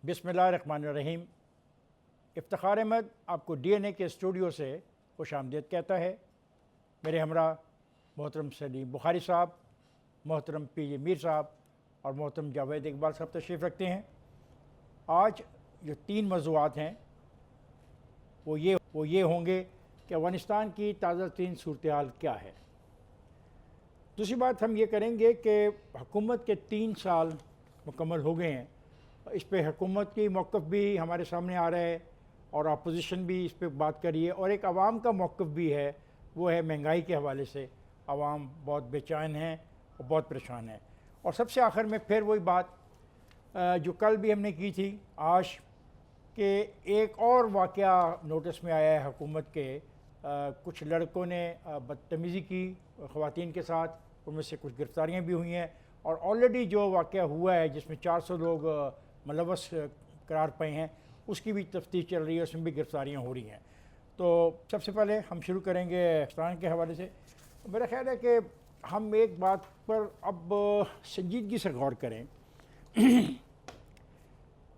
बिस्मिल्लाहिर्रहमानिर्रहीम। इफ्तिखार अहमद आपको DNA के स्टूडियो से खुशामदीद कहता है। मेरे हमरा मोहतरम सलीम बुखारी साहब, मोहतरम PJ मीर साहब और मोहतरम जावेद इकबाल साहब तशरीफ़ रखते हैं। आज जो 3 मौज़ूआत हैं वो ये होंगे कि अफ़गानिस्तान की ताज़ा तरीन सूरत हाल क्या है। दूसरी बात हम ये करेंगे कि हुकूमत के 3 साल मुकम्मल हो गए हैं, इस पे हुकूमत की मौक़िफ़ भी हमारे सामने आ रहा है और अपोजिशन भी इस पे बात कर रही है, और एक आवाम का मौक़िफ़ भी है, वो है महंगाई के हवाले से। आवाम बहुत बेचैन है और बहुत परेशान है। और सबसे आखिर में फिर वही बात जो कल भी हमने की थी, आज के एक और वाक़या नोटिस में आया है हुकूमत के। कुछ लड़कों ने बदतमीज़ी की ख़वातीन के साथ, उनमें से कुछ गिरफ़्तारियाँ भी हुई हैं, और ऑलरेडी जो वाक़या हुआ है जिसमें 400 लोग मुलव्वस करार पाए हैं, उसकी भी तफ्तीश चल रही है, उसमें भी गिरफ़्तारियाँ हो रही हैं। तो सबसे पहले हम शुरू करेंगे पाकिस्तान के हवाले से। मेरा ख़्याल है कि हम एक बात पर अब संजीदगी से गौर करें।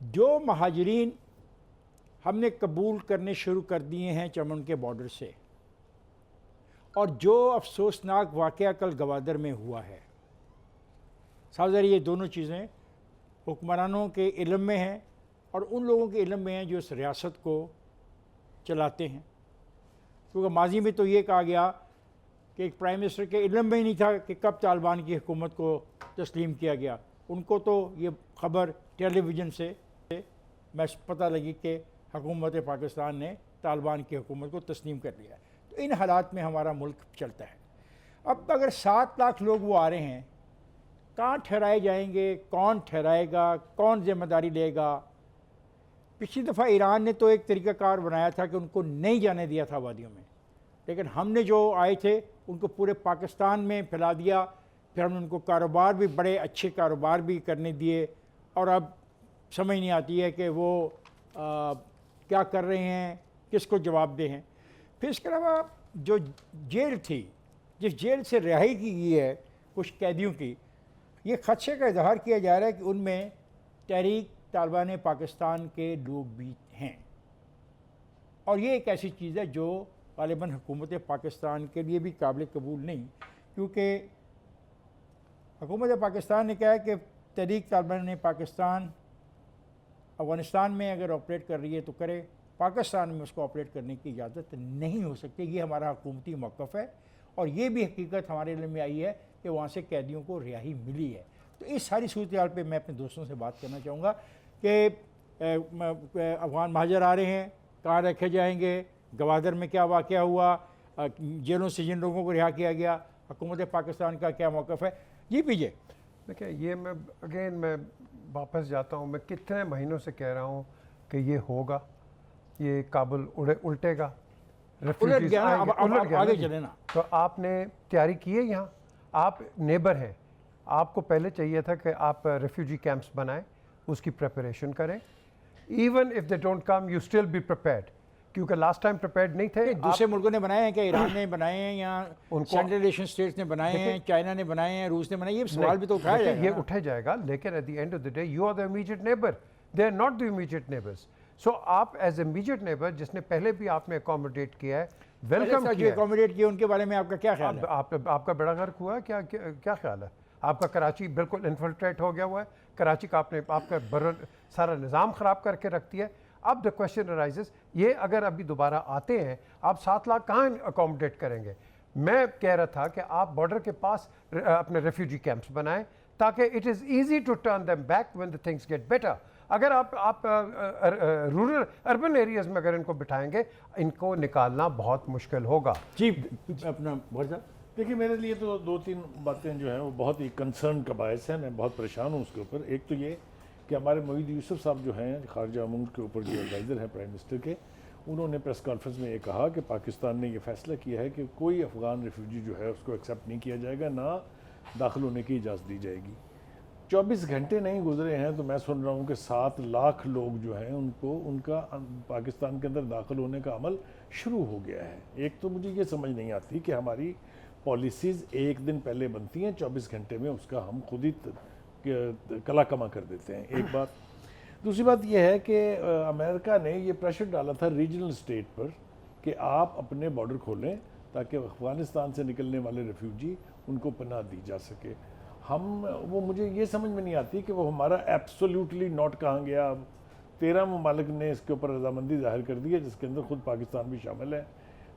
जो महाजरीन हमने कबूल करने शुरू कर दिए हैं चमन के बॉर्डर से, और जो अफसोसनाक वाक़या कल गवादर में हुआ है, साथ ये दोनों चीज़ें हुक्मरानों के इल्म में हैं और उन लोगों के इल्म में हैं जो इस रियासत को चलाते हैं। क्योंकि माजी में तो ये कहा गया कि एक प्राइम मिनिस्टर के इल्म में ही नहीं था कि कब तालिबान की हुकूमत को तस्लीम किया गया। उनको तो ये ख़बर टेलीविज़न से मैं पता लगी कि हुकूमत पाकिस्तान ने तालिबान की हुकूमत को तस्लीम कर लिया है। तो इन हालात में हमारा मुल्क चलता है। अब अगर 7 लाख लोग वो आ रहे हैं, कहाँ ठहराए जाएंगे, कौन ठहराएगा, कौन ज़िम्मेदारी लेगा? पिछली दफ़ा ईरान ने तो एक तरीक़ाकार बनाया था कि उनको नहीं जाने दिया था वादियों में, लेकिन हमने जो आए थे उनको पूरे पाकिस्तान में फैला दिया। फिर हमने उनको कारोबार भी, बड़े अच्छे कारोबार भी करने दिए, और अब समझ नहीं आती है कि वो क्या कर रहे हैं, किसको जवाब दे हैं। फिर इसके अलावा जो जेल थी, जिस जेल से रिहाई की गई है कुछ कैदियों की, ये खदशे का इजहार किया जा रहा है कि उनमें तहरीक तालिबान पाकिस्तान के लोग भी हैं, और ये एक ऐसी चीज़ है जो ग़ालिबन हुकूमत पाकिस्तान के लिए भी काबिल कबूल नहीं। क्योंकि हुकूमत पाकिस्तान ने कहा है कि तहरीक तालिबान पाकिस्तान अफ़गानिस्तान में अगर ऑपरेट कर रही है तो करे, पाकिस्तान में उसको ऑपरेट करने की इजाज़त नहीं हो सकती। ये हमारा हुकूमती मौक़िफ़ है, और ये भी हकीकत हमारे इल्म में आई है कि वहाँ से कैदियों को रिहाई मिली है। तो इस सारी सूरत हाल पर मैं अपने दोस्तों से बात करना चाहूँगा कि अफ़गान महाजर आ रहे हैं, कहाँ रखे जाएंगे, गवादर में क्या वाक़या हुआ, जेलों से जिन लोगों को रिहा किया गया, हुकूमत पाकिस्तान का क्या मौक़िफ़ है। जी पीजे। देखिए, ये मैं वापस जाता हूँ। मैं कितने महीनों से कह रहा हूँ कि ये होगा, ये काबुल उल्टेगा, रेफ्यूजीज़ आएंगे, आगे चले ना। तो आपने तैयारी की है। यहाँ आप नेबर हैं, आपको पहले चाहिए था कि आप रेफ्यूजी कैंप्स बनाएं, उसकी प्रिपरेशन करें। Even if they don't come, you still be prepared, क्योंकि लास्ट टाइम प्रिपेयर्ड नहीं थे। दूसरे मुल्कों ने बनाए हैं क्या? ईरान ने बनाए हैं, या सेंट्रल एशियन स्टेट्स ने बनाए हैं, चाइना ने बनाए हैं, रूस ने बनाए? ये सवाल भी तो उठाया जाएगा। ये उठाया जाएगा, लेकिन at the end of the day you are the immediate neighbour, they are not the immediate neighbours. So आप एज इमीडिएट नेबर, जिसने पहले भी आपने अकोमोडेट किया है, वेलकम किया, अकोमोडेट किया, उनके बारे में आपका क्या ख्याल है? आपका बेड़ा गर्क हुआ, क्या ख्याल है आपका? कराची बिल्कुल इन्फिल्ट्रेट हो गया हुआ है। कराची का आपका सारा निज़ाम ख़राब करके रख दिया है। अब द क्वेश्चन अराइजेस, ये अगर अभी दोबारा आते हैं, आप 7 लाख कहाँ अकोमोडेट करेंगे? मैं कह रहा था कि आप बॉर्डर के पास अपने रेफ्यूजी कैंप्स बनाएं, ताकि it is easy to turn them back when the things get better. अगर आप रूरल अर्बन एरियाज़ में अगर इनको बिठाएंगे, इनको निकालना बहुत मुश्किल होगा। जी अपना बहुत। देखिए, मेरे लिए तो 2-3 बातें जो हैं वो बहुत ही कंसर्न का बायस है। मैं बहुत परेशान हूँ उसके ऊपर। एक तो ये कि हमारे मोईद यूसुफ साहब जो हैं, खारजा अमूर के ऊपर जो एडवाइज़र हैं प्राइम मिनिस्टर के, उन्होंने प्रेस कॉन्फ्रेंस में ये कहा कि पाकिस्तान ने ये फ़ैसला किया है कि कोई अफ़गान रेफ्यूजी जो है उसको एक्सेप्ट नहीं किया जाएगा, ना दाखिल होने की इजाज़त दी जाएगी। 24 घंटे नहीं गुजरे हैं तो मैं सुन रहा हूँ कि 7 लाख लोग जो हैं उनका पाकिस्तान के अंदर दाखिल होने का अमल शुरू हो गया है। एक तो मुझे ये समझ नहीं आती कि हमारी पॉलिसीज़ एक दिन पहले बनती हैं, 24 घंटे में उसका हम खुद ही कला कमा कर देते हैं। एक बात। दूसरी बात यह है कि अमेरिका ने ये प्रेशर डाला था रीजनल स्टेट पर कि आप अपने बॉर्डर खोलें ताकि अफ़गानिस्तान से निकलने वाले रेफ्यूजी उनको पनाह दी जा सके। वो मुझे ये समझ में नहीं आती कि वो हमारा एब्सोल्युटली नॉट कहाँ गया। 13 ममालिक ने इसके ऊपर रजामंदी जाहिर कर दी है, जिसके अंदर खुद पाकिस्तान भी शामिल है।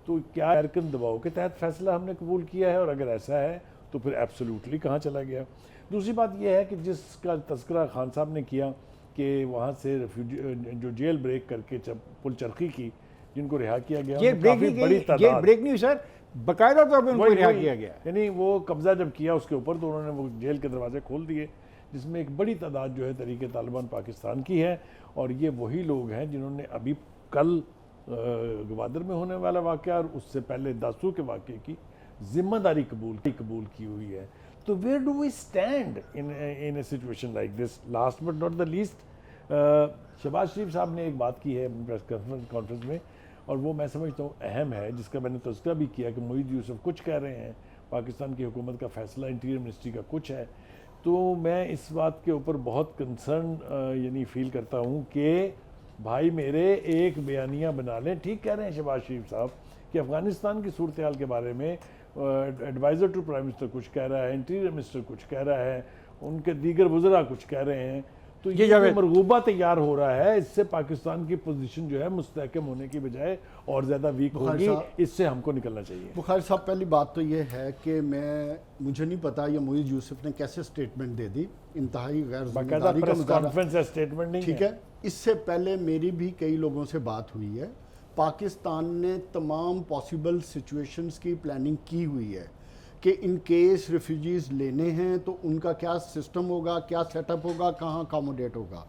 तो क्या अमेरिकन दबाव के तहत फैसला हमने कबूल किया है, और अगर ऐसा है तो फिर एब्सोल्युटली कहाँ चला गया। दूसरी बात यह है कि जिसका तस्करा खान साहब ने किया कि वहाँ से रेफ्यूजी जो जेल ब्रेक करके पुल चरखी की, जिनको रिहा किया गया, जेल ब्रेक नहीं हुई सर, बाकायदा तौर पर उनको रिहा किया गया। यानी वो कब्जा जब किया उसके ऊपर तो उन्होंने वो जेल के दरवाजे खोल दिए, जिसमें एक बड़ी तादाद जो है तहरीक तालिबान पाकिस्तान की है। और ये वही लोग हैं जिन्होंने अभी कल गवादर में होने वाला वाक़या और उससे पहले दासू के वाक़े की जिम्मेदारी कबूल की हुई है। तो where do we stand in a situation like this. Last but not the least, Shahbaz Sharif साहब ने एक बात की है प्रेस कॉन्फ्रेंस में, और वो मैं समझता हूँ अहम है, जिसका मैंने तज़किरा भी किया कि मोईद यूसुफ कुछ कह रहे हैं, पाकिस्तान की हुकूमत का फ़ैसला इंटीरियर मिनिस्ट्री का कुछ है। तो मैं इस बात के ऊपर बहुत कंसर्न यानी फ़ील करता हूँ कि भाई मेरे एक बयानिया बना लें। ठीक कह रहे हैं शहबाज शरीफ साहब कि अफ़गानिस्तान की सूरत हाल के बारे में एडवाइज़र टू प्राइम मिनिस्टर कुछ कह रहा है, इंटीरियर मिनिस्टर कुछ कह रहा है, उनके दीगर वज़रा कुछ कह रहे हैं। तो ये जो मरगूबा तैयार हो रहा है, इससे पाकिस्तान की पोजीशन जो है मुस्तहकम होने की बजाय और ज़्यादा वीक होगी। इससे हमको निकलना चाहिए। बुखारी साहब, पहली बात तो ये है कि मुझे नहीं पता ये मोईद यूसुफ ने कैसे स्टेटमेंट दे दी, इंतहाई गैर ज़िम्मेदारी का मुजाहरा। स्टेटमेंट नहीं, ठीक है। इससे पहले मेरी भी कई लोगों से बात हुई है। पाकिस्तान ने तमाम पॉसिबल सिचुएशंस की प्लानिंग की हुई है कि इन केस रेफ्यूजीज़ लेने हैं तो उनका क्या सिस्टम होगा, क्या सेटअप होगा, कहाँ अकोमोडेट होगा।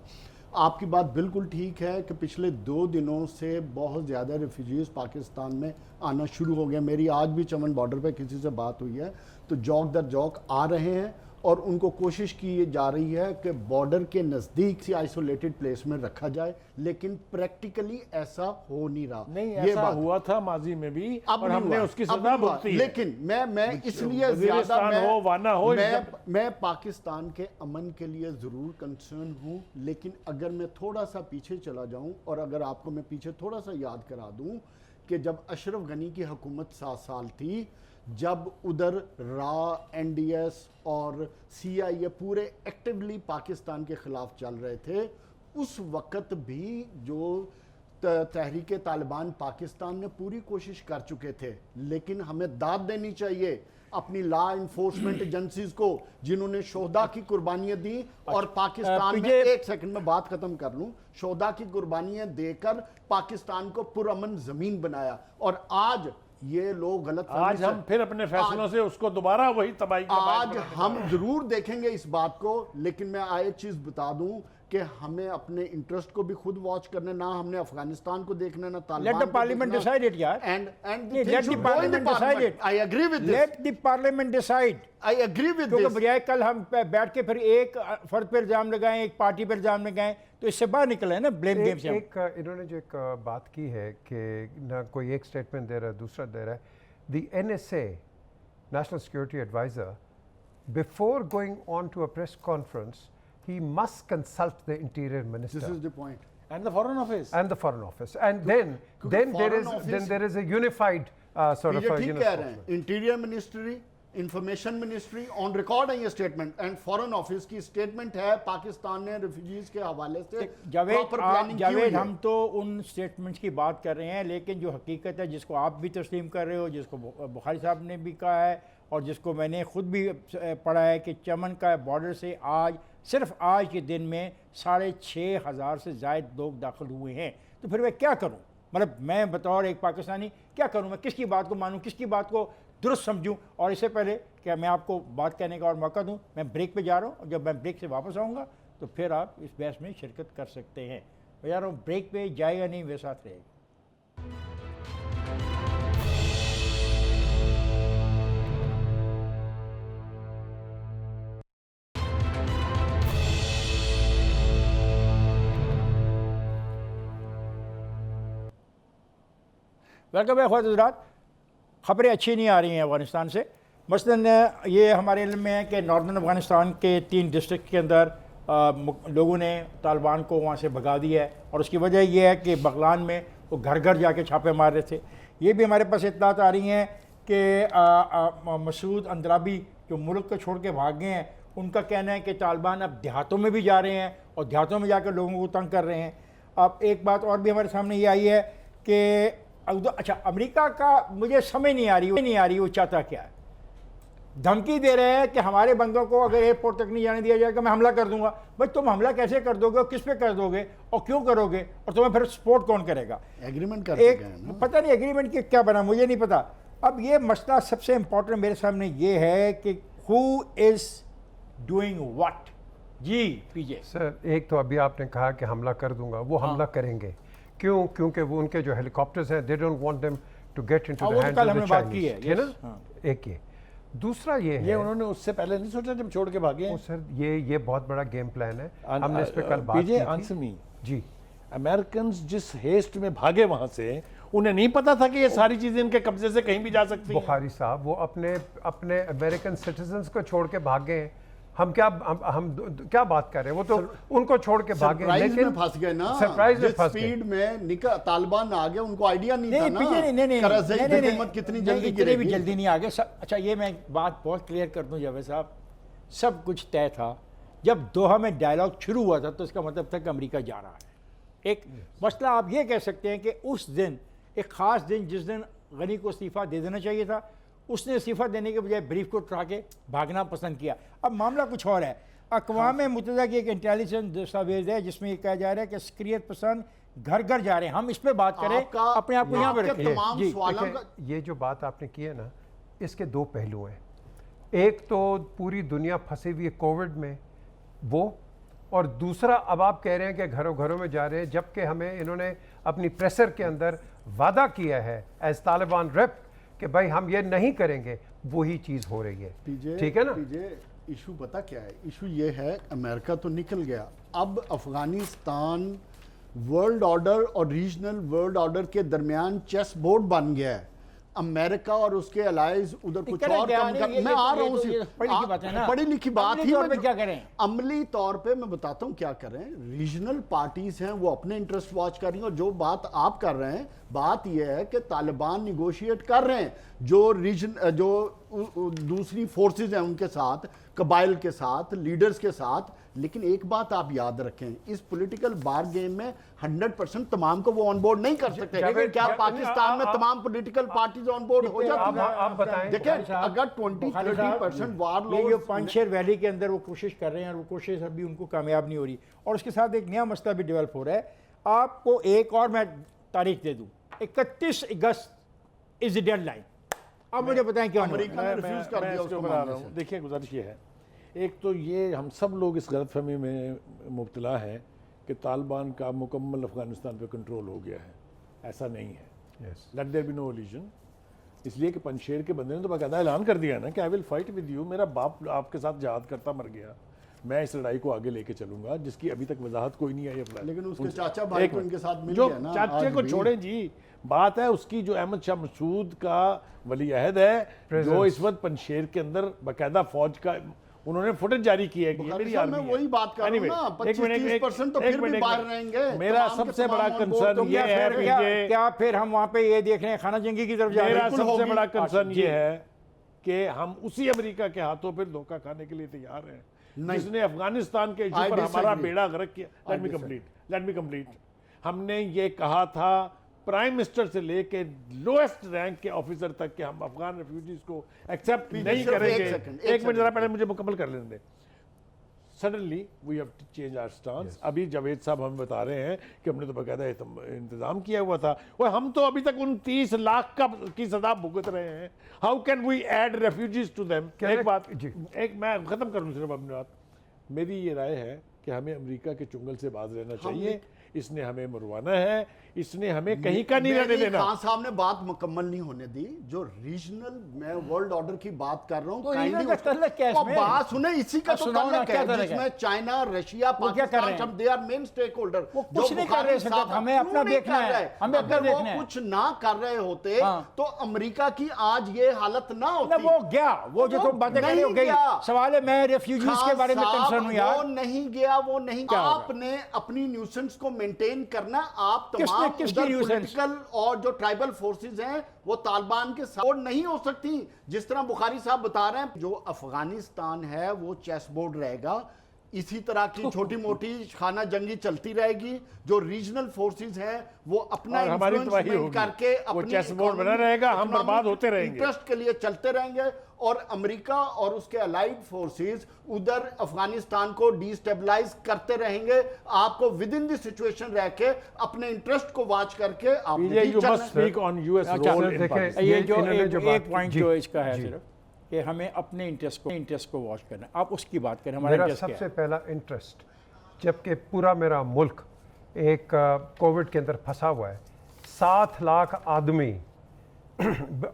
आपकी बात बिल्कुल ठीक है कि पिछले 2 दिनों से बहुत ज़्यादा रेफ्यूजीज़ पाकिस्तान में आना शुरू हो गए। मेरी आज भी चमन बॉर्डर पे किसी से बात हुई है तो जौक दर जौक आ रहे हैं, और उनको कोशिश की जा रही है कि बॉर्डर के नज़दीक से आइसोलेटेड प्लेस में रखा जाए, लेकिन प्रैक्टिकली ऐसा हो नहीं रहा। नहीं, ऐसा हुआ था माजी में भी, और हमने उसकी सजा भुगती है। लेकिन मैं इसलिए ज़्यादा मैं पाकिस्तान के अमन के लिए ज़रूर कंसर्न हूँ। लेकिन अगर मैं थोड़ा सा पीछे चला जाऊँ, और अगर आपको मैं पीछे थोड़ा सा याद करा दूँ कि जब अशरफ गनी की हुकूमत 7 साल थी, जब उधर NDS और CIA पूरे एक्टिवली पाकिस्तान के ख़िलाफ़ चल रहे थे, उस वक़्त भी जो तहरीक तालिबान पाकिस्तान ने पूरी कोशिश कर चुके थे। लेकिन हमें दाद देनी चाहिए अपनी लॉ इन्फोर्समेंट एजेंसीज को, जिन्होंने शोहदा की कुर्बानियाँ दी और पाकिस्तान में, एक सेकंड में बात ख़त्म कर लूँ, शोहदा की कुर्बानियाँ देकर पाकिस्तान को पुरअमन ज़मीन बनाया। और आज ये लोग गलत, आज हम फिर अपने फैसलों से उसको दोबारा वही तबाही का आज हम जरूर देखेंगे इस बात को। लेकिन मैं एक चीज बता दूं कि हमें अपने इंटरेस्ट को भी खुद वॉच करना, ना हमने अफगानिस्तान को देखना, ना Taliban. Let the parliament decide it यार, and let the parliament decide it. I agree with this, let the parliament decide. I agree with this, क्योंकि बजाय कल हम बैठ के फिर एक फर्द पर इल्जाम लगाएं, एक पार्टी पर इल्जाम लगाएं, तो इससे बाहर निकले है ना ब्लेम गेम से। इन्होंने जो एक बात की है कि ना कोई एक स्टेटमेंट दे रहा है, दूसरा दे रहा है। The NSA, National Security Advisor, before going on to a press conference, he must consult the Interior Minister. This is the point. And the Foreign Office. And the Foreign Office. And then there is a unified sort of a Interior Ministry, information ministry on record है ये statement, and foreign office की statement है। पाकिस्तान ने refugees के हवाले से जावेद हम तो उन स्टेटमेंट्स की बात कर रहे हैं, लेकिन जो हकीकत है जिसको आप भी तस्लीम कर रहे हो, जिसको बुखारी साहब ने भी कहा है और जिसको मैंने ख़ुद भी पढ़ा है कि चमन का बॉर्डर से आज सिर्फ आज के दिन में 6,500 से ज़ायद लोग दाखिल हुए हैं। तो फिर मैं क्या करूँ, मतलब मैं बतौर एक पाकिस्तानी क्या करूँ, मैं किसकी बात को मानूँ, किसकी बात को दुरुस्त समझूं। और इससे पहले कि मैं आपको बात कहने का और मौका दूं, मैं ब्रेक पे जा रहा हूं, और जब मैं ब्रेक से वापस आऊंगा तो फिर आप इस बहस में शिरकत कर सकते हैं। मैं जा रहा हूं ब्रेक पे, जाएगा नहीं, वे साथ रहेगा। वेलकम है ख़ुरात। ख़बरें अच्छी नहीं आ रही हैं अफ़गानिस्तान से। मसलन ये हमारे इल्म में है कि नॉर्दर्न अफ़गानिस्तान के 3 डिस्ट्रिक्ट के अंदर लोगों ने तालिबान को वहाँ से भगा दिया है, और उसकी वजह यह है कि बगलान में वो घर घर जाके छापे मार रहे थे। ये भी हमारे पास इत्तलात आ रही हैं कि मसूद अंद्राबी जो मुल्क को छोड़ के भाग गए हैं, उनका कहना है कि तालिबान अब देहातों में भी जा रहे हैं और देहातों में जाकर लोगों को तंग कर रहे हैं। अब एक बात और भी हमारे सामने ये आई है कि अच्छा, अमेरिका का मुझे समझ नहीं आ रही वो चाहता क्या है। धमकी दे रहे हैं कि हमारे बंदों को अगर एयरपोर्ट तक नहीं जाने दिया जाएगा मैं हमला कर दूंगा। भाई तुम हमला कैसे कर दोगे और किस पे कर दोगे और क्यों करोगे, और तुम्हें फिर सपोर्ट कौन करेगा? एग्रीमेंट कर एक पता नहीं एग्रीमेंट की क्या बना, मुझे नहीं पता। अब ये मसला सबसे इंपॉर्टेंट मेरे सामने ये है कि हु इज डूइंग व्हाट। जी पीजे सर, एक तो अभी आपने कहा कि हमला कर दूंगा, वो हमला करेंगे क्यों? क्योंकि वो उनके जो हेलीकॉप्टर्स हैं, they don't want them to get into the hands of the Chinese, है ना? एक ये दूसरा ये उन्होंने उससे पहले नहीं सोचा जब छोड़ के भागे? सर ये बहुत बड़ा गेम प्लान है। हमने इस पे कल बात की आंसर मी जी। अमेरिकन जिस हेस्ट में भागे वहां से, उन्हें नहीं पता था कि ये सारी चीजें इनके कब्जे से कहीं भी जा सकती हैं। बुखारी साहब, वो अपने अमेरिकन सिटीजन्स को छोड़ के भागे। हम क्या बात कर रहे हैं? वो तो उनको छोड़ के भागे, लेकिन फंस गए ना। सरप्राइज में फंस गए। स्पीड में तालिबान आ गया, उनको आइडिया नहीं था ना। नहीं, हुकूमत कितनी जल्दी गिरेगी। भी जल्दी नहीं आ गए। अच्छा, ये मैं बात बहुत क्लियर कर दूं जावेद साहब, सब कुछ तय था। जब दोहा में डायलॉग शुरू हुआ था तो इसका मतलब था कि अमेरिका जा रहा है। एक मसला आप ये कह सकते हैं कि उस दिन, एक ख़ास दिन जिस दिन गनी को इस्तीफ़ा दे देना चाहिए था, उसने इस्तीफ़ा देने के बजाय ब्रीफ को उठा के भागना पसंद किया। अब मामला कुछ और है। अक़वाम मुत्तहिदा की एक इंटेलिजेंस दस्तावेज़ है जिसमें ये कहा जा रहा है कि अस्करियत पसंद घर घर जा रहे हैं। हम इस पे बात करें, अपने आप को यहाँ पे रखें। ये जो बात आपने की है ना, इसके दो पहलू हैं। एक तो पूरी दुनिया फंसी हुई है कोविड में, वो, और दूसरा अब आप कह रहे हैं कि घरों घरों में जा रहे हैं, जबकि हमें इन्होंने अपनी प्रेसर के अंदर वादा किया है एज तालिबान रेप कि भाई हम ये नहीं करेंगे। वही चीज़ हो रही है, ठीक है ना? इशू पता क्या है? इशू ये है, अमेरिका तो निकल गया, अब अफगानिस्तान वर्ल्ड ऑर्डर और रीजनल वर्ल्ड ऑर्डर के दरमियान चेस बोर्ड बन गया है। अमेरिका और उसके अलाइज उधर कुछ और कम कर, मैं आ रहा हूँ, पढ़ी लिखी बात ही में क्या करें। अमली तौर पे मैं बताता हूँ क्या करें। रीजनल पार्टीज हैं, वो अपने इंटरेस्ट वॉच कर रही हैं, और जो बात आप कर रहे हैं, बात यह है कि तालिबान निगोशिएट कर रहे हैं जो दूसरी फोर्सेस हैं उनके साथ, कबाइल के साथ, लीडर्स के साथ। लेकिन एक बात आप याद रखें, इस पॉलिटिकल बार गेम में 100% तमाम को वो ऑन बोर्ड नहीं कर सकते। लेकिन क्या पाकिस्तान में तमाम पॉलिटिकल पार्टीज ऑन बोर्ड हो जाती हैं? आप बताएं। देखिए, अगर 20-30% वार लोग पंजशेर वैली के अंदर वो कोशिश कर रहे हैं, और वो कोशिश अभी उनको कामयाब नहीं हो रही। और उसके साथ एक नया मसला भी डेवलप हो रहा है। आपको एक और मैं तारीख दे दूं, 31 अगस्त इज द डेडलाइन। अब मुझे बताएं क्यों अमेरिका ने रिफ्यूज कर दिया उसको मानने से? देखिए, गुजारिश ये है, एक तो ये हम सब लोग इस गलतफहमी में मुब्तला हैं कि तालिबान का मुकम्मल अफगानिस्तान पे कंट्रोल हो गया है। ऐसा नहीं है। Let there be no illusion. इसलिए कि पंजशेर के बंदे ने तो बाकायदा ऐलान कर दिया ना कि I will fight with you. मेरा बाप आपके साथ जहाद करता मर गया, मैं इस लड़ाई को आगे लेके चलूंगा, जिसकी अभी तक वजाहत कोई नहीं आई। लेकिन उसके चाचा भाई को इनके साथ मिल गया ना। चाचे को छोड़े जी, बात है उसकी जो अहमद शाह मसूद का वली अहद है, जो इस वक्त पंजशेर के अंदर बाकायदा फौज का उन्होंने फुटेज जारी की है कि ये मेरी आर्मी है। वही बात कर रहा हूं ना, 25-30% तो फिर भी बाहर रहेंगे। मेरा सबसे बड़ा कंसर्न ये है, क्या फिर हम वहां पे ये देख रहे हैं खाना जंगी की तरफ जा रहे हैं? मेरा सबसे बड़ा कंसर्न ये है कि हम उसी अमेरिका के हाथों पर धोखा खाने के लिए तैयार हैं जिसने अफगानिस्तान के इशू पर हमारा बेड़ा गर्क किया। Let me complete. हमने ये कहा था प्राइम मिनिस्टर से लेके लोएस्ट रैंक के ऑफिसर तक के हम अफगान रेफ्यूजीज को एक्सेप्ट नहीं करेंगे। एक मिनट जरा पहले मुझे मुकम्मल कर लेने दें। Suddenly we have to change our stance. अभी जावेद साहब हमें बता रहे हैं कि हमने तो बाकायदा इंतजाम किया हुआ था, और हम तो अभी तक 29 लाख की सजा भुगत रहे हैं। How can we add refugees to them? एक बात, एक मैं खत्म करूँ सिर्फ अपनी बात। मेरी ये राय है कि हमें अमेरिका के चुंगल से बाज रहना चाहिए। इसने हमें मरवाना है, इसने हमें कहीं का नहीं रहने देना। खान साहब ने बात मुकम्मल नहीं होने दी। जो रीजनल, मैं वर्ल्ड ऑर्डर की बात कर रहा हूं, बात सुने, इसी का तो तल्लक है जिसमें China, Russia, Pakistan, they are main stakeholder. कुछ नहीं कर रहे, हमें अपना देखना है, हमें अपना देखना है। कुछ ना कर रहे होते तो अमेरिका की आज ये हालत ना होती। वो गया, वो जो तुम बातें कर रहे हो गई। सवाल है, मैं रेफ्यूजीज के बारे में कंसर्न हूं यार। वो नहीं गया। क्या वो नहीं, आपने अपनी न्यूसेंस को मेंटेन करना, आप तमाम पॉलिटिकल और जो ट्राइबल फोर्सेस हैं वो तालिबान के साथ नहीं हो सकती। जिस तरह बुखारी साहब बता रहे हैं, जो अफगानिस्तान है वो चेस बोर्ड रहेगा, इसी तरह की छोटी मोटी खाना जंगी चलती रहेगी। जो रीजनल फोर्सेस हैं वो अपना इन्फ्लुएंस करके अपनी चेस बोर्ड बना रहेगा, हम बर्बाद होते रहेंगे, इंटरेस्ट के लिए चलते रहेंगे। और अमेरिका और उसके अलाइड फोर्सेस उधर अफगानिस्तान को डिस्टेबलाइज करते रहेंगे। आपको विद इन द सिचुएशन रह के अपने इंटरेस्ट को वॉच करके आप ये जो एक पॉइंट जो इसका है सिर्फ कि हमें अपने इंटरेस्ट को वॉच करना। आप उसकी बात करें, हमारा मेरा सबसे पहला इंटरेस्ट, जबकि पूरा मेरा मुल्क एक कोविड के अंदर फंसा हुआ है, 7 लाख आदमी,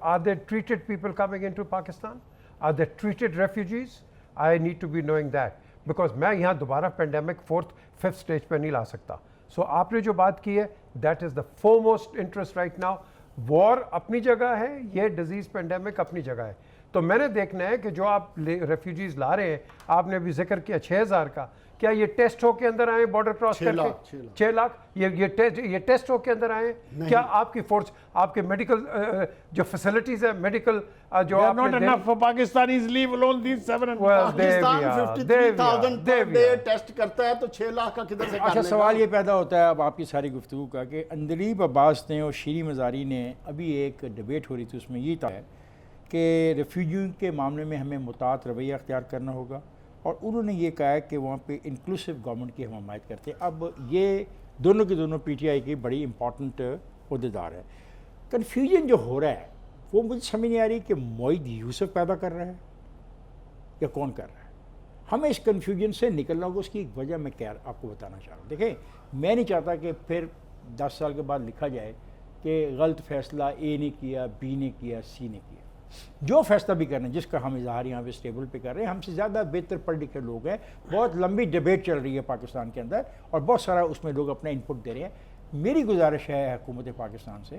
are they treated people coming into Pakistan? Are they treated refugees? I need to be knowing that, because मैं यहाँ दोबारा पेंडेमिक 4th 5th स्टेज पे नहीं ला सकता। सो आपने जो बात की है, that is the foremost interest right now. War अपनी जगह है, ये डिजीज़ पेंडेमिक अपनी जगह है। तो मैंने देखना है कि जो आप रेफ्यूजीज ला रहे हैं, आपने भी जिक्र किया 6000 का, क्या ये टेस्ट हो के अंदर आए बॉर्डर क्रॉस करके? 6 लाख ये टेस्ट हो के अंदर आए? क्या आपकी फोर्स, आपके मेडिकल जो फैसिलिटीज है, मेडिकल जो पाकिस्तानीज लीव अलोन दीस 7 टेस्ट करता है, तो 6 लाख का किधर से? अच्छा, सवाल ये पैदा होता है अब आपकी सारी गुफ्तगू का कि अंदलीब अब्बास ने और शीरी मज़ारी ने अभी एक डिबेट हो रही थी, उसमें ये था कि रेफ्यूजी के मामले में हमें मुतात रवैया अख्तियार करना होगा, और उन्होंने ये कहा है कि वहाँ पे इंक्लूसिव गवर्नमेंट की हम हमायत करते हैं। अब ये दोनों के दोनों पीटीआई की बड़ी इंपॉर्टेंट अहदेदार है। कन्फ्यूजन जो हो रहा है वो मुझे समझ नहीं आ रही कि मोईद यूसुफ पैदा कर रहा है या कौन कर रहा है। हमें इस कन्फ्यूजन से निकलना होगा, उसकी एक वजह मैं क्या आपको बताना चाह रहा हूँ। देखें, मैं नहीं चाहता कि फिर 10 साल के बाद लिखा जाए कि गलत फैसला ए ने किया, बी ने किया, सी ने किया। जो फैसला भी करना है, जिसका हम इजहार यहाँ पे स्टेबल पे कर रहे हैं, हमसे ज़्यादा बेहतर पढ़ लिखे लोग हैं। बहुत लंबी डिबेट चल रही है पाकिस्तान के अंदर और बहुत सारा उसमें लोग अपना इनपुट दे रहे हैं। मेरी गुजारिश है हुकूमत पाकिस्तान से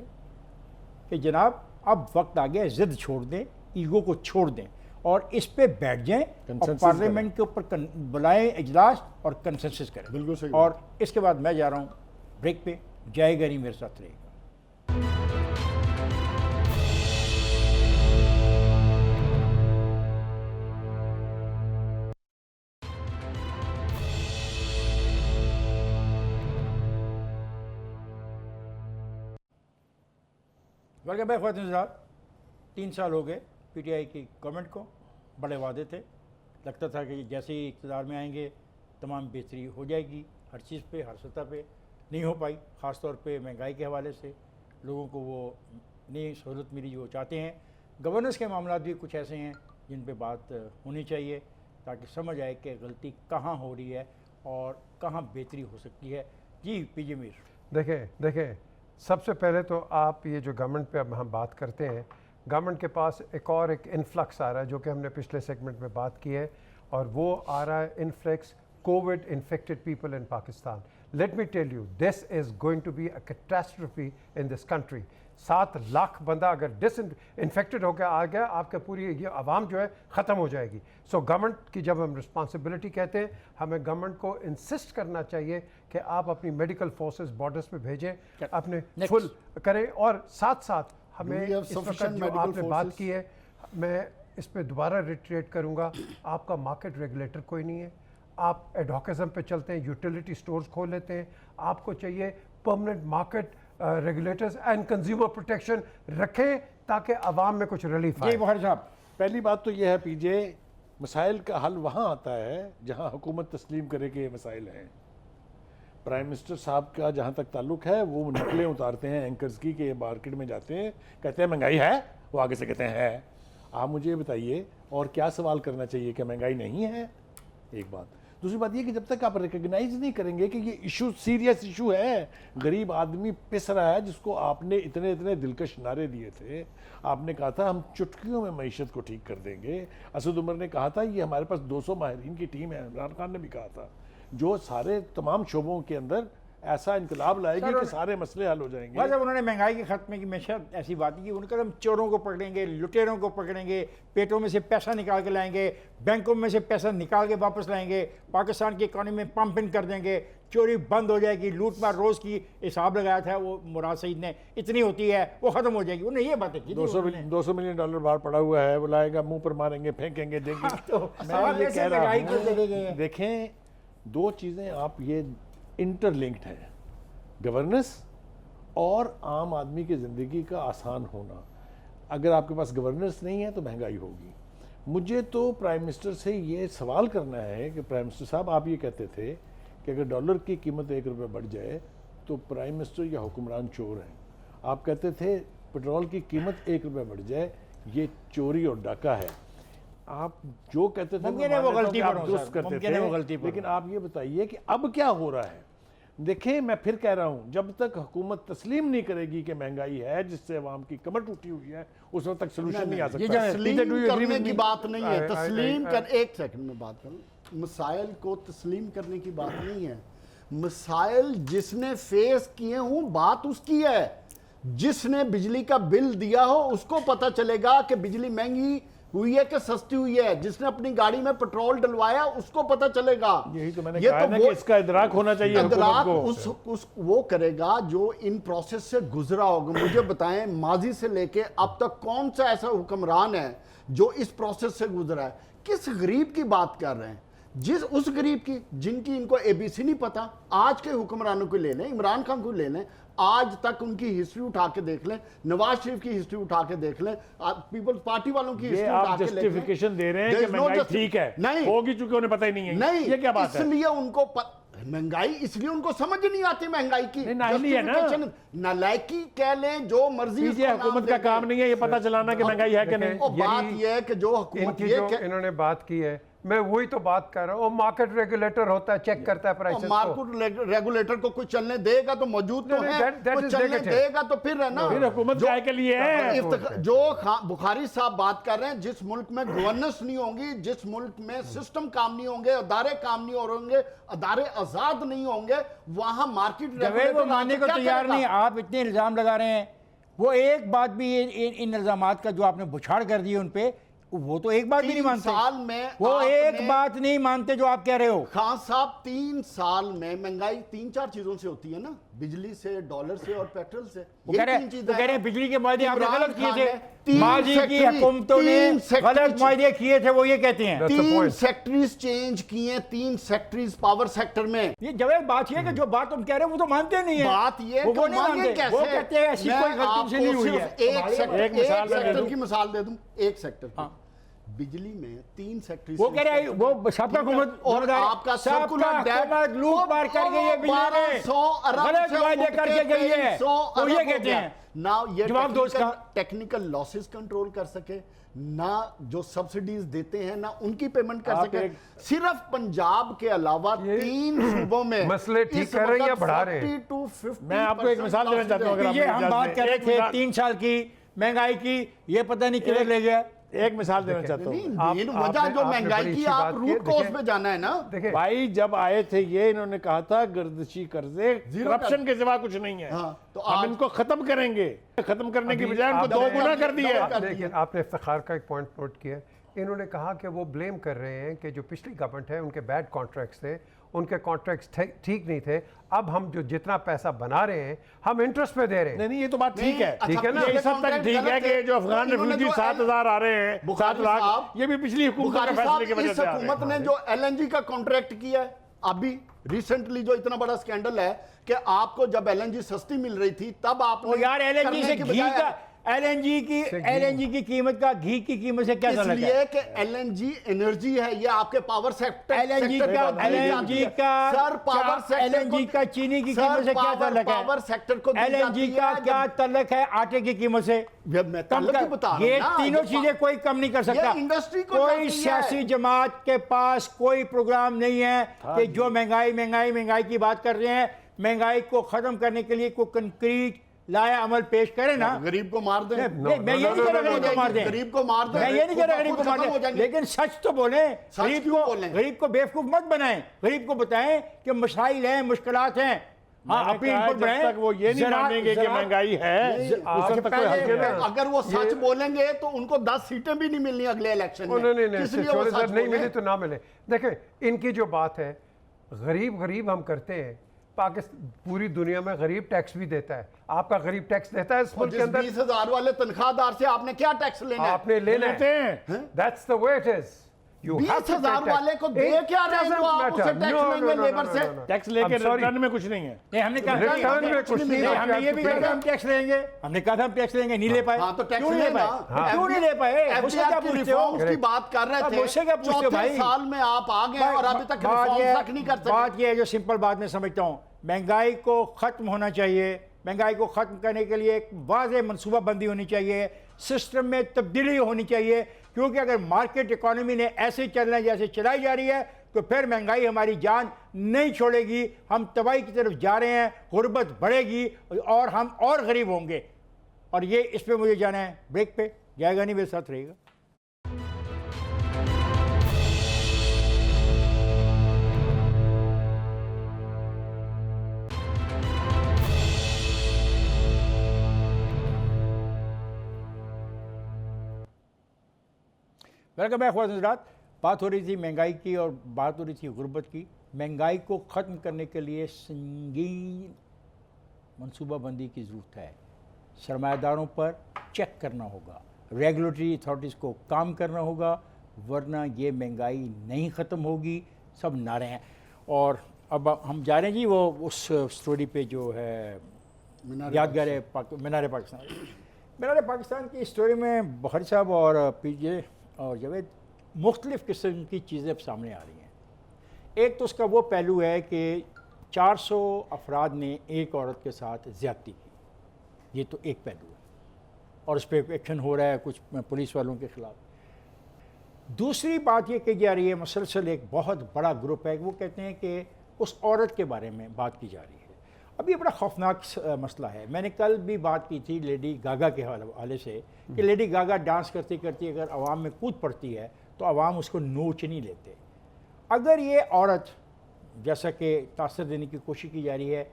कि जनाब अब वक्त आ गया, ज़िद छोड़ दें, ईगो को छोड़ दें और इस पे बैठ जाएं और पार्लियामेंट के ऊपर बुलाएं इजलास और कंसेंसस करें। बिल्कुल सही। और इसके बाद मैं जा रहा हूँ ब्रेक पे, जाएगा नहीं मेरे साथ रहेगा। वेलकम बैक ख्वातीन साहब। 3 साल हो गए पीटीआई की गवर्नमेंट को, बड़े वादे थे, लगता था कि जैसे ही इक़्तिदार में आएंगे तमाम बेहतरी हो जाएगी हर चीज़ पे, हर सतह पे। नहीं हो पाई, ख़ास तौर पे महंगाई के हवाले से लोगों को वो नई सहूलत मिली जो चाहते हैं। गवर्नेंस के मामला भी कुछ ऐसे हैं जिन पे बात होनी चाहिए ताकि समझ आए कि गलती कहाँ हो रही है और कहाँ बेहतरी हो सकती है। जी पीजे मीर। देखें सबसे पहले तो आप ये जो गवर्नमेंट पे अब हम बात करते हैं, गवर्नमेंट के पास एक इन्फ्लक्स आ रहा है जो कि हमने पिछले सेगमेंट में बात की है, और वो आ रहा है influx covid infected people in Pakistan. Let me tell you, this is going to be a catastrophe in this country. 7 lakh बंदा अगर इन्फेक्टेड होकर आ गया, आपका पूरी ये आवाम जो है ख़त्म हो जाएगी। सो गवर्नमेंट की जब हम रिस्पॉन्सिबिलिटी कहते हैं, हमें गवर्नमेंट को इंसिस्ट करना चाहिए कि आप अपनी मेडिकल फोर्सेस बॉर्डर्स पे भेजें, अपने फुल करें, और साथ साथ हमें इस वक्त जो आपने बात की है, मैं इस पर दोबारा रिट्रेट करूँगा, आपका मार्केट रेगुलेटर कोई नहीं है। आप एडवोकेज़म पे चलते हैं, यूटिलिटी स्टोर्स खोल लेते हैं। आपको चाहिए permanent market regulators and consumer protection रखें ताकि आवाम में कुछ रिलीफ आए। बुखारी साहब, पहली बात तो यह है पीजे, मसाइल का हल वहाँ आता है जहाँ हुकूमत तस्लीम करे कि ये मसाइल हैं। प्राइम मिनिस्टर साहब का जहाँ तक ताल्लुक है, वो नकलें उतारते हैं एंकर्स की कि मार्केट में जाते हैं, कहते हैं महंगाई है, वो आगे से कहते हैं है। आप मुझे बताइए और क्या सवाल करना चाहिए कि महंगाई नहीं है? एक बात। दूसरी बात ये कि जब तक आप रिकग्नाइज नहीं करेंगे कि ये इशू सीरियस इशू है, गरीब आदमी पिस रहा है, जिसको आपने इतने इतने दिलकश नारे दिए थे, आपने कहा था हम चुटकियों में मईशत को ठीक कर देंगे। असद उमर ने कहा था ये हमारे पास 200 माहिरीन की टीम है, इमरान खान ने भी कहा था, जो सारे तमाम शोबों के अंदर ऐसा इनकलाब लाएगी कि सारे मसले हल हो जाएंगे। मतलब उन्होंने महंगाई के खत्मे की हमेशा ऐसी बात की, उनका हम चोरों को पकड़ेंगे, लुटेरों को पकड़ेंगे, पेटों में से पैसा निकाल के लाएंगे, बैंकों में से पैसा निकाल के वापस लाएंगे, पाकिस्तान की इकॉनमी में पंपिंग कर देंगे, चोरी बंद हो जाएगी, लूट मार रोज़ की हिसाब लगाया था वो मुराद सईद ने, इतनी होती है वो ख़त्म हो जाएगी। उन्होंने ये बातें की। 200 मिलियन डॉलर बाहर पड़ा हुआ है, वो लाएगा, मुंह पर मारेंगे, फेंकेंगे, देंगे। तो मैं ये कह रहा हूं, देखें दो चीज़ें आप ये इंटरलिंक्ड हैं, गवर्नेंस और आम आदमी की ज़िंदगी का आसान होना। अगर आपके पास गवर्नेंस नहीं है तो महंगाई होगी। मुझे तो प्राइम मिनिस्टर से ये सवाल करना है कि प्राइम मिनिस्टर साहब, आप ये कहते थे कि अगर डॉलर की कीमत 1 रुपये बढ़ जाए तो प्राइम मिनिस्टर या हुक्मरान चोर हैं। आप कहते थे पेट्रोल की कीमत 1 रुपये बढ़ जाए ये चोरी और डाका है। आप जो कहते थे मुमकिन है वो गलती आप पर हो दुरुस्त सर, करते मुमकिन है वो थे, गलती पर लेकिन हो। आप ये बताइए कि अब क्या हो रहा है। देखिए मैं फिर कह रहा हूं, जब तक हुकूमत तस्लीम नहीं करेगी कि महंगाई है जिससे अवाम की कमर टूटी हुई है, उस वक्त तक सोल्यूशन नहीं आ सकता। तस्लीम करने की बात नहीं है, तस्लीम कर, एक सेकंड में बात करूं, मसाइल को तस्लीम करने की बात नहीं है। मसाइल जिसने फेस किए हों बात उसकी है। जिसने बिजली का बिल दिया हो उसको पता चलेगा कि बिजली महंगी हुई है कि सस्ती हुई है। जिसने अपनी गाड़ी में पेट्रोल डलवाया उसको पता चलेगा। यही तो मैंने कहा ना कि इसका इदराक होना चाहिए इदराक उस वो करेगा जो इन प्रोसेस से गुजरा होगा। मुझे बताएं माजी से लेके अब तक कौन सा ऐसा हुक्मरान है जो इस प्रोसेस से गुजरा है? किस गरीब की बात कर रहे हैं? जिस उस गरीब की जिनकी इनको एबीसी नहीं पता। आज के हुक्मरानों को ले लें, इमरान खान को ले लें, आज तक उनकी हिस्ट्री उठा के देख लें, नवाज शरीफ की हिस्ट्री उठा के देख लें, पीपल्स पार्टी वालों की हिस्ट्री उठा के देख लें। जस्टिफिकेशन दे रहे हैं कि महंगाई ठीक है, नहीं होगी चूंकि उन्हें पता ही नहीं है। नहीं, ये क्या बात है? इसलिए उनको महंगाई, इसलिए उनको समझ नहीं आती महंगाई की। नालायकी कह लें, जो मर्जी। हुकूमत का काम नहीं है ये पता चलाना कि महंगाई है कि नहीं। बात यह है कि जो हुकूमत इन्होंने बात की है, मैं वही तो बात कर रहा हूँ। मार्केट रेगुलेटर होता है, चेक करता है प्राइसेस को। मार्केट रेगुलेटर को कुछ चलने देगा तो मौजूद तो है, कुछ चलने देगा तो फिर है ना। फिर हुकूमत काय के लिए है? जो बुखारी साहब बात कर रहे हैं, जिस मुल्क में गवर्नेंस नहीं होंगी, जिस मुल्क में सिस्टम काम नहीं होंगे, अदारे काम नहीं होंगे, अदारे आजाद नहीं होंगे, वहां मार्केट रेगुलेटर मानने को तैयार नहीं। आप इतने इल्जाम लगा रहे हैं, वो एक बात भी इन इल्जामात का जो आपने बुछाड़ कर दी उन पे, वो तो एक बात भी नहीं मानते। साल में वो एक बात नहीं मानते जो आप कह रहे हो। खान साहब 3 साल में महंगाई 3-4 चीजों से होती है ना, बिजली से, डॉलर से और पेट्रोल से। वो कह रहे हैं बिजली के मायदे आपने गलत किए थे, माजी की हुकूमतों ने गलत मायदे किए थे, वो ये कहते हैं। 3 सेक्टरीज चेंज किए, 3 सेक्टरीज पावर सेक्टर में। ये जब बात ये है कि जो बात तुम कह रहे हो वो तो मानते नहीं है। बात ये वो नहीं मानते कैसे? वो कहते हैं ऐसी कोई गलती से नहीं हुई है। एक सेक्टर की मिसाल दे दूं, एक सेक्टर बिजली में 3 सेक्टर। वो कह रहे हैं वो सबका हुकूमत और आपका सर्कुलर डेट लूट मार करके ये बिजली में 100 अरब गलत वायदे करके गई है, तो ये कहते हैं ना ये जवाब दो इसका। टेक्निकल लॉसेस कंट्रोल कर सके ना, जो सब्सिडीज देते हैं ना उनकी पेमेंट कर सके। सिर्फ पंजाब के अलावा 3 सूबों में मसले ठीक कर रहे हैं या बढ़ा रहे हैं? 40 to 50। मैं आपको एक मिसाल देना चाहता हूं। ये हम बात कर रहे थे 3 साल की महंगाई की, ये पता नहीं किधर ले गया। एक मिसाल देना चाहता हूँ। वजह जो महंगाई की, आप रूट कॉज पे जाना है ना। भाई जब आए थे ये इन्होंने कहा था गर्दशी कर्जे करप्शन के सिवा कुछ नहीं है। तो हम इनको खत्म करेंगे, खत्म करने की बजाय इनको 2 गुना कर दिया। लेकिन आपने इफ्तिखार का एक पॉइंट नोट किया, इन्होंने कहा कि वो ब्लेम कर रहे हैं कि जो पिछली गवर्नमेंट है उनके बैड कॉन्ट्रैक्ट्स थे, उनके कॉन्ट्रैक्ट्स ठीक नहीं थे। अब हम जो जितना पैसा बना रहे हैं हम इंटरेस्ट पे दे रहे हैं। नहीं ये तो बात ठीक है, ठीक है ना। ये सब तक ठीक है कि जो अफगान रेफ्यूजी 7,000 आ रहे हैं, 7 लाख, ये भी पिछली हुकूमत के फैसले की वजह से आ रहे हैं। हुकूमत ने जो LNG का कॉन्ट्रैक्ट किया है, अभी रिसेंटली जो इतना बड़ा स्कैंडल है कि आपको जब LNG सस्ती मिल रही थी तब आपने यार LNG से घी का, LNG की कीमत का घी की कीमत से क्या ताल्लुक है? इसलिए कि LNG एनर्जी है, ये आपके पावर सेक्टर LNG का चीनी की कीमत से क्या ताल्लुक है? पावर सेक्टर को LNG का क्या ताल्लुक है आटे की कीमत से? ये तीनों चीजें कोई कम नहीं कर सकता। इंडस्ट्री को कोई सियासी जमात के पास कोई प्रोग्राम नहीं है कि जो महंगाई की बात कर रहे हैं, महंगाई को खत्म करने के लिए कोई कंक्रीट लाया अमल पेश करे ना। गरीब को मार दे। मैं ये नहीं कह रहा गरीब को मार दे, गरीब को मार दे। मैं ये नहीं कह रहा गरीब को मार दे, लेकिन सच तो बोले। गरीब को बेवकूफ मत बनाएं। गरीब को बताएं कि मसाइल हैं, मुश्किलात हैं, हाँ, मैंने अपनी कहा इनपुट जब बढ़ाएं, तक वो ये नहीं जरा- मानेंगे कि जरा- महंगाई है नहीं, उस वक्त तक कोई हल पहले नहीं है। अगर वो सच बोलेंगे तो उनको 10 सीटें भी नहीं मिलनी अगले इलेक्शन में। नहीं किस लिए वो सच नहीं मिली बोले? तो ना मिले। देखें इनकी जो बात है, गरीब हम करते हैं, पाकिस्तान पूरी दुनिया में गरीब टैक्स भी देता है। आपका गरीब टैक्स देता है इस मुल्क के अंदर? 20,000 वाले तनख्वाहदार से आपने क्या टैक्स लेना है? आपने लेना लेते है। हैं। That's the way it is. You have to 20,000 pay tax. वाले को दे It क्या रहे हैं जो doesn't आप matter. उससे टैक्स No, लेंगे no, no, लेबर no, से? no, no. टैक्स लेके I'm sorry. रिटर्न में कुछ नहीं है। नहीं, हमने कहा रिटर्न में कुछ नहीं, हमने ये भी कहा था हम टैक्स लेंगे, हमने कहा था हम टैक्स लेंगे, नहीं ले पाए। हाँ, तो टैक्स क्यों नहीं ले लेना। पाए? हाँ। क्यों नहीं ले पाए? मुझसे क्या FDR की पूछते हो? रिफॉर्म्स की बात कर रहे अब थे, मुझसे क्या पूछते हो चौथे भाई? साल में आप आ गए और अभी तक रिफॉर्म्स तक नहीं कर सके। बात ये है जो सिंपल बात मैं समझता हूँ, महंगाई को खत्म होना चाहिए। महंगाई को खत्म करने के लिए एक वाज़ेह मनसूबाबंदी होनी चाहिए, सिस्टम में तब्दीली होनी चाहिए, क्योंकि अगर मार्केट इकोनॉमी ने ऐसे चलना जैसे चलाई जा रही है तो फिर महंगाई हमारी जान नहीं छोड़ेगी, हम तबाही की तरफ जा रहे हैं, गुर्बत बढ़ेगी और हम और गरीब होंगे। और ये इस पे मुझे जाना है, ब्रेक पे जाएगा नहीं, मेरे साथ रहेगा। वेलकम बैक हज़रात। बात हो रही थी महंगाई की और बात हो रही थी गुर्बत की। महंगाई को ख़त्म करने के लिए संगीन मनसूबाबंदी की ज़रूरत है। सरमायादारों पर चेक करना होगा, रेगुलेटरी अथॉरिटीज़ को काम करना होगा, वरना ये महंगाई नहीं ख़त्म होगी, सब नारे हैं। और अब हम जा रहे हैं जी वो उस स्टोरी पे जो है यादगार मीनार पाकिस्तान। मीनार पाकिस्तान की स्टोरी में बुखारी साहब और पीजे और जावेद मुख्तलिफ़ किस्म की चीज़ें अब सामने आ रही हैं। एक तो उसका वो पहलू है कि 400 अफराद ने एक औरत के साथ ज़्यादती की, ये तो एक पहलू है और उस पर एक्शन हो रहा है कुछ पुलिस वालों के ख़िलाफ़। दूसरी बात ये कही जा रही है, मुसलसल एक बहुत बड़ा ग्रुप है, वो कहते हैं कि उस औरत के बारे में बात की जा रही है। अब ये बड़ा खौफनाक मसला है। मैंने कल भी बात की थी लेडी गागा के हवाले से कि लेडी गागा डांस करती करती अगर आवाम में कूद पड़ती है तो आवाम उसको नोच नहीं लेते। अगर ये औरत, जैसा कि तासर देने की कोशिश की जा रही है,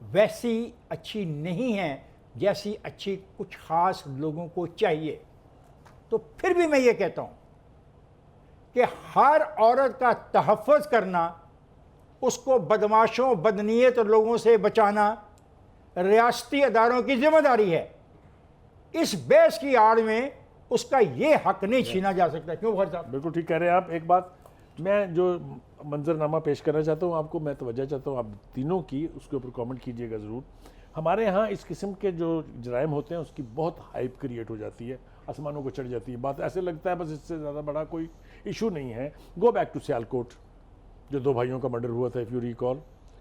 वैसी अच्छी नहीं है जैसी अच्छी कुछ ख़ास लोगों को चाहिए, तो फिर भी मैं ये कहता हूँ कि हर औरत का तहफ़्फ़ुज़ करना, उसको बदमाशों बदनीयत लोगों से बचाना रियासती अदारों की जिम्मेदारी है। इस बेस की आड़ में उसका ये हक नहीं छीना जा सकता। क्यों भर साहब? बिल्कुल ठीक कह रहे हैं आप। एक बात मैं जो मंजरनामा पेश करना चाहता हूँ आपको, मैं तवज्जो चाहता हूँ आप तीनों की, उसके ऊपर कमेंट कीजिएगा ज़रूर। हमारे यहाँ इस किस्म के जो जराइम होते हैं उसकी बहुत हाइप क्रिएट हो जाती है, आसमानों को चढ़ जाती है बात, ऐसे लगता है बस इससे ज़्यादा बड़ा कोई इशू नहीं है। गो बैक टू सियालकोट, जो 2 भाइयों का मर्डर हुआ था, if you recall,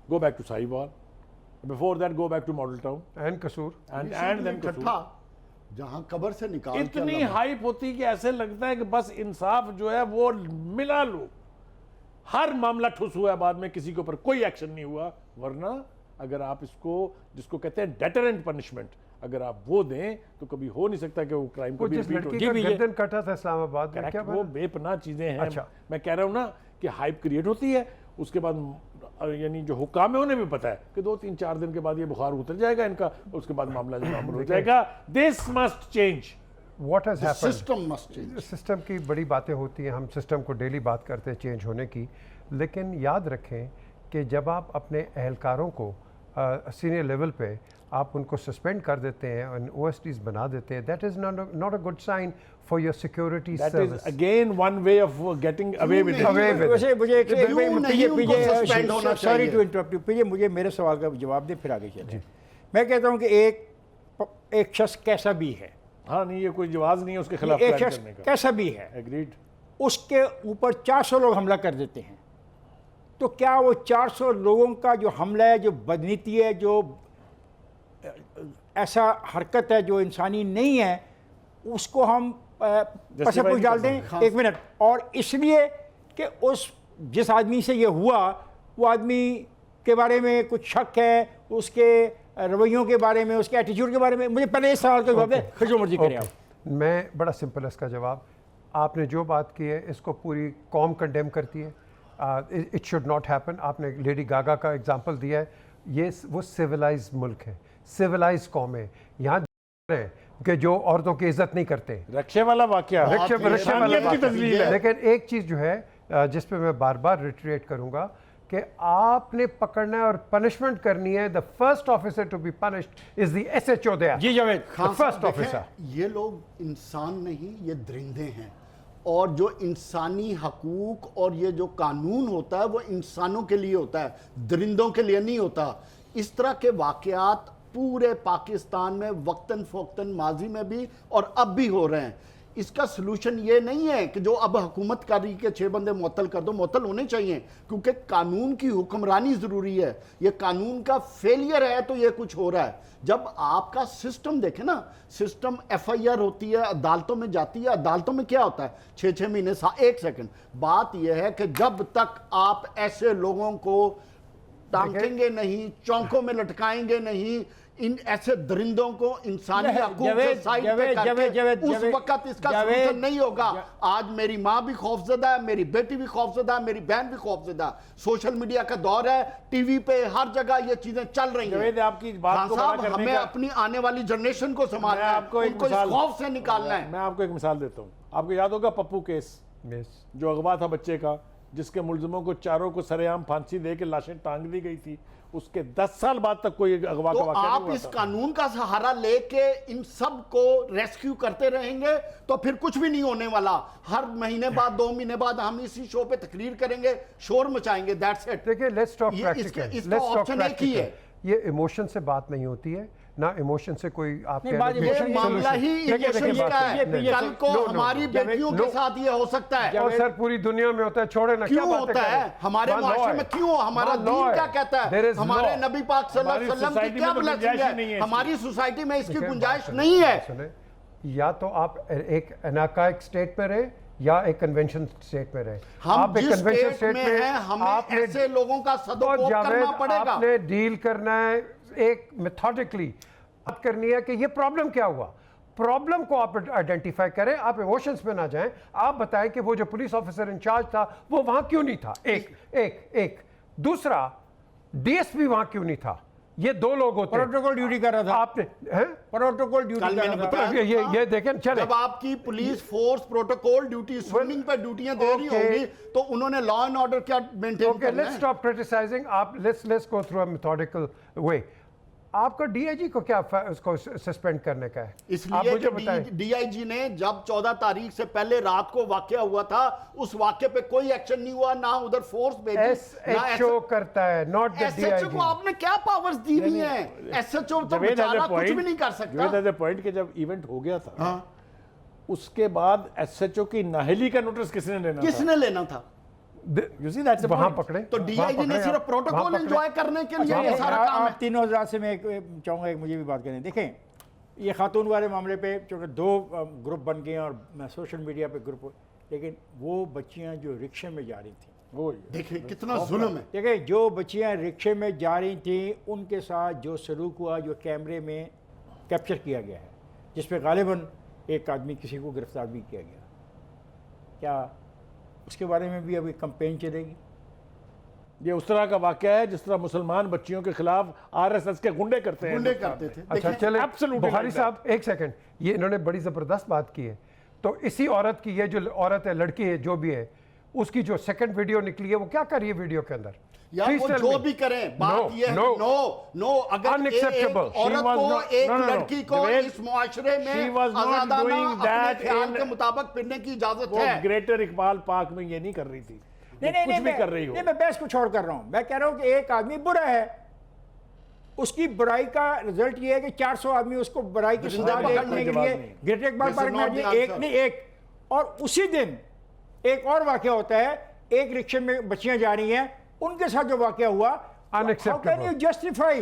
go back to Sahiwal, before that go back to Model Town and Kasur, and then Kasur. जहां कब्र से निकाल के इतनी अल्लाह हाइप होती कि ऐसे लगता है कि बस इंसाफ जो है वो मिला लो। हर मामला ठुस हुआ है, बाद में किसी के ऊपर कोई एक्शन नहीं हुआ। वरना अगर आप इसको, जिसको कहते हैं डेटरेंट पनिशमेंट, अगर आप वो दें तो कभी हो नहीं सकता कि वो क्राइम को वो भी जिस रिपीट हो। लड़की का गर्दन कटा था इस्लामाबाद में, Correct, क्या वो बेपनाह चीज़ें हैं। अच्छा। मैं कह रहा हूँ ना कि हाइप क्रिएट होती है, उसके बाद यानी जो हुक्काम है उन्हें भी पता है कि 2-3-4 दिन के बाद ये बुखार उतर जाएगा इनका, उसके बाद मामला जो मामूल हो जाएगा। This must change. What has happened, system must change. System की बड़ी बातें होती हैं, हम सिस्टम को डेली बात करते हैं चेंज होने की, लेकिन याद रखें कि जब आप अपने अहलकारों को सीनियर लेवल पे आप उनको सस्पेंड कर देते हैं और OSTs बना देते हैं, that is not a good sign for your security That is service. again one way of getting away with it. Away with it. वैसे मुझे एक क्यों नहीं उनको suspend होना सॉरी चाहिए? टू इंटरप्ट यू, पीजे मुझे मेरे सवाल का जवाब दे फिर आगे चले। मैं कहता हूँ कि एक शख्स कैसा भी है, हाँ नहीं, ये कोई जवाब नहीं है उसके खिलाफ एक plan शख्स करने का। कैसा भी है, Agreed. उसके ऊपर 400 लोग हमला कर देते हैं, तो क्या वो 400 लोगों का जो हमला है, जो बदनीति है, जो ऐसा हरकत है जो इंसानी नहीं है, उसको हम पसे पूछ डाल दें? एक मिनट। और इसलिए कि उस जिस आदमी से ये हुआ, वो आदमी के बारे में कुछ शक है, उसके रवैयों के बारे में, उसके एटीट्यूड के बारे में। मुझे पहले इस सवाल का जवाब दें, फिर जो मर्जी करें आप। मैं बड़ा सिंपल है इसका जवाब। आपने जो बात की है इसको पूरी कौम कंडेम करती है। It should not happen. आपने लेडी गागा का एग्जांपल दिया है, ये वो सिविलाइज मुल्क है, सिविलाइज कौम है। यहाँ है कि जो औरतों की इज्जत नहीं करते, रक्षे वाला वाकया, रक्षे वाला की तस्वीर है। लेकिन एक चीज़ जो है जिस पे मैं बार बार रिट्रेट करूंगा कि आपने पकड़ना है और पनिशमेंट करनी है। The first officer to be punished is the SHO there. जी जावेद, फर्स्ट ऑफिसर। ये लोग इंसान नहीं, ये दरिंदे हैं। और जो इंसानी हकूक और ये जो कानून होता है वो इंसानों के लिए होता है, दरिंदों के लिए नहीं होता। इस तरह के वाकयात पूरे पाकिस्तान में वक्तन फ़ौक्तन माजी में भी और अब भी हो रहे हैं। इसका सलूशन ये नहीं है कि जो अब हुकूमत कर रही है 6 बंदे मुअत्तल कर दो, मुअत्तल होने चाहिए, क्योंकि कानून की हुक्मरानी ज़रूरी है। ये कानून का फेलियर है तो ये कुछ हो रहा है। जब आपका सिस्टम देखे ना, सिस्टम FIR होती है, अदालतों में जाती है, अदालतों में क्या होता है 6-6 महीने। एक सेकंड, बात यह है कि जब तक आप ऐसे लोगों को टांकेंगे नहीं, चौंकों में लटकाएंगे नहीं, इन ऐसे दरिंदों को इंसानी हकूक के साइड पे करके, उस वक्त इसका सलूशन नहीं होगा। आज मेरी माँ भी खौफजदा है, मेरी बेटी भी खौफजदा है, मेरी बहन भी खौफजदा है। सोशल मीडिया का दौर है, टीवी पे हर जगह ये चीजें चल रही हैं। आपकी बात को साहब, हमें अपनी आने वाली जनरेशन को संभालना है, उनको इस खौफ से निकालना है। मैं आपको एक मिसाल देता हूँ। आपको याद होगा पप्पू केस, जो अगवा था बच्चे का, जिसके मुलजिमों को चारों को सरेआम फांसी दे के लाशें टांग दी गई थी। उसके 10 साल बाद तक कोई अगवा का वाकया नहीं हुआ। आप इस कानून का सहारा लेके इन सब को रेस्क्यू करते रहेंगे तो फिर कुछ भी नहीं होने वाला। हर महीने बाद 2 महीने बाद हम इसी शो पे तकरीर करेंगे, शोर मचाएंगे, दैट्स इट। देखिए, लेट्स टॉक प्रैक्टिकल। इसका ऑप्शन एक ही है। ये इमोशन से बात नहीं होती है ना, इमोशन से कोई आप मामला ही इमोशन का है। कल को हमारी बेटियों के साथ ये हो सकता है। और सर पूरी दुनिया में होता है, छोड़े ना। क्यों होता है हमारे माशरे में? क्यों? हमारा दीन क्या कहता है? हमारे नबी पाक सल्लल्लाहु अलैहि वसल्लम की क्या ब्लेसिंग है? हमारी सोसाइटी में इसकी गुंजाइश नहीं है। या तो आप एक अनाकाइक स्टेट पे रहे या एक कन्वेंशन स्टेट में रहे। हम जिस स्टेट में हैं, हमें ऐसे लोगों का सदुपयोग करना पड़ेगा। आपने डील करना है एक मेथोडिकली, बात करनी है कि ये प्रॉब्लम क्या हुआ। प्रॉब्लम को आप आइडेंटिफाई करें, आप इमोशंस पे ना जाएं। आप बताएं कि वो जो पुलिस ऑफिसर इंचार्ज था वो वहां क्यों नहीं था। एक दूसरा, DSP वहां क्यों नहीं था। ये 2 लोग होते हैं। प्रोटोकॉल ड्यूटी कर रहा था। आपने प्रोटोकॉल ड्यूटी कर रहा था। ये देखें, चले जब आपकी police force protocol duty, swimming पे ड्यूटियां दे रही होंगी तो उन्होंने लॉ एंड ऑर्डर क्या मेंटेन करना है? Let's stop criticising. आप let's go through a methodical way. आपका DIG को क्या उसको सस्पेंड करने का है? इसलिए कि DIG ने जब 14 तारीख से पहले रात को वाकया हुआ था, उस वाकये पे कोई एक्शन नहीं हुआ, ना उधर फोर्स भेजी। SHO करता है, नॉट द DIG। SHO को आपने क्या पावर्स दी हुई हैं? SHO तो बेचारा कुछ भी नहीं कर सकता। पॉइंट के जब इवेंट हो गया था, उसके बाद SHO की नाहली का नोटिस किसने लेना था? वहां पकड़े तो DIG ने सिर्फ प्रोटोकॉल एंजॉय करने के लिए ये सारा काम है। तीनों हज़रात से मैं चाहूँगा एक मुझे भी बात करनी। देखें, ये खातून वाले मामले पे चूँकि 2 ग्रुप बन गए हैं और सोशल मीडिया पे ग्रुप, लेकिन वो बच्चियाँ जो रिक्शे में जा रही थी, वो देखिए कितना जुल्म है। देखिए, जो बच्चियाँ रिक्शे में जा रही थी उनके साथ जो सलूक हुआ, जो कैमरे में कैप्चर किया गया है, जिसपे गालिबन एक आदमी किसी को गिरफ्तार भी किया गया, क्या उसके बारे में भी अभी कंपेन चलेगी? ये उस तरह का वाकया है जिस तरह मुसलमान बच्चियों के खिलाफ RSS के गुंडे करते थे। अच्छा चले बुखारी साहब, एक सेकंड, ये इन्होंने बड़ी जबरदस्त बात की है। तो इसी औरत की, ये जो औरत है, लड़की है, जो भी है, उसकी जो सेकंड वीडियो निकली है वो क्या कर रही है वीडियो के अंदर? यार वो जो भी करें, बात ये है नो अगर एक औरत को, एक लड़की को इस मुआशरे में आजादाना अपने ख्याल के मुताबिक फिरने की इजाजत है। ग्रेटर इकबाल पार्क में ये नहीं कर रही थी। नहीं, भी कर रही हो। नहीं, मैं बहस कुछ और कर रहा हूं। मैं कह रहा हूं कि एक आदमी बुरा है, उसकी बुराई का रिजल्ट ये है कि 400 आदमी उसको बुराई की सजा देने के लिए ग्रेटर इकबाल पार्क में एक और उसी दिन एक और वाकया होता है। एक रिक्शे में बच्चियां जा रही हैं, उनके साथ जो वाकया हुआ, how can you justify?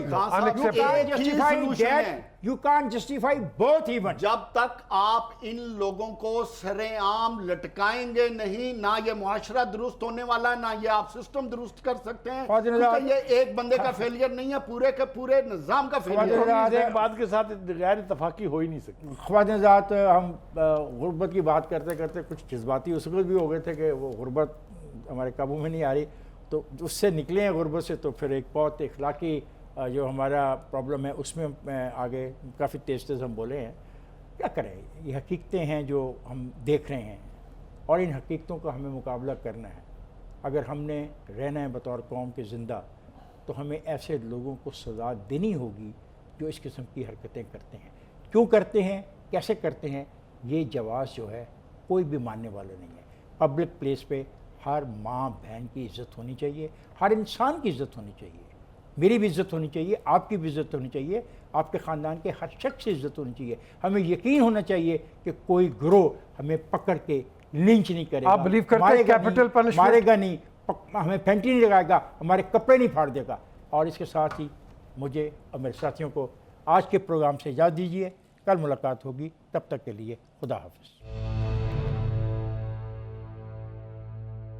You can't justify both even. जब तक आप इन लोगों को सरेआम लटकाएंगे नहीं, ना ये मुआशरा दुरुस्त होने वाला, ना ये आप सिस्टम दुरुस्त कर सकते हैं। क्योंकि ये एक बंदे का फेलियर नहीं है, पूरे के पूरे निजाम का फेलियर है। एक बात के साथ गैर इत्तफाकी हो ही नहीं सकती। ख्वाजात, हम गुर्बत की बात करते करते कुछ जज्बाती उस वक्त भी हो गए थे कि वो गुर्बत हमारे काबू में नहीं आ रही, तो उससे निकले हैं गुर्बत से, तो फिर एक बहुत इखलाकी जो हमारा प्रॉब्लम है उसमें आगे काफ़ी तेज़ हम बोले हैं। क्या करें, ये हकीकतें हैं जो हम देख रहे हैं और इन हकीकतों का हमें मुकाबला करना है। अगर हमने रहना है बतौर कौम के ज़िंदा, तो हमें ऐसे लोगों को सज़ा देनी होगी जो इस किस्म की हरकतें करते हैं। क्यों करते हैं, कैसे करते हैं, ये जवाब जो है कोई भी मानने वाला नहीं है। पब्लिक प्लेस पे हर माँ बहन की इज़्ज़त होनी चाहिए, हर इंसान की इज़्ज़त होनी चाहिए। मेरी भी इज़्ज़त होनी चाहिए, आपकी भी इज़्ज़त होनी चाहिए, आपके ख़ानदान के हर शख्स की इज़्ज़त होनी चाहिए। हमें यकीन होना चाहिए कि कोई गिरोह हमें पकड़ के लिंच नहीं करेगा। आप बिलीव करते हैं कैपिटल पनिशमेंट? मारेगा नहीं, हमें फेंटी नहीं लगाएगा, हमारे कपड़े नहीं फाड़ देगा। और इसके साथ ही मुझे और मेरे साथियों को आज के प्रोग्राम से इजाज़त दीजिए। कल मुलाकात होगी, तब तक के लिए खुदा हाफ़िज़।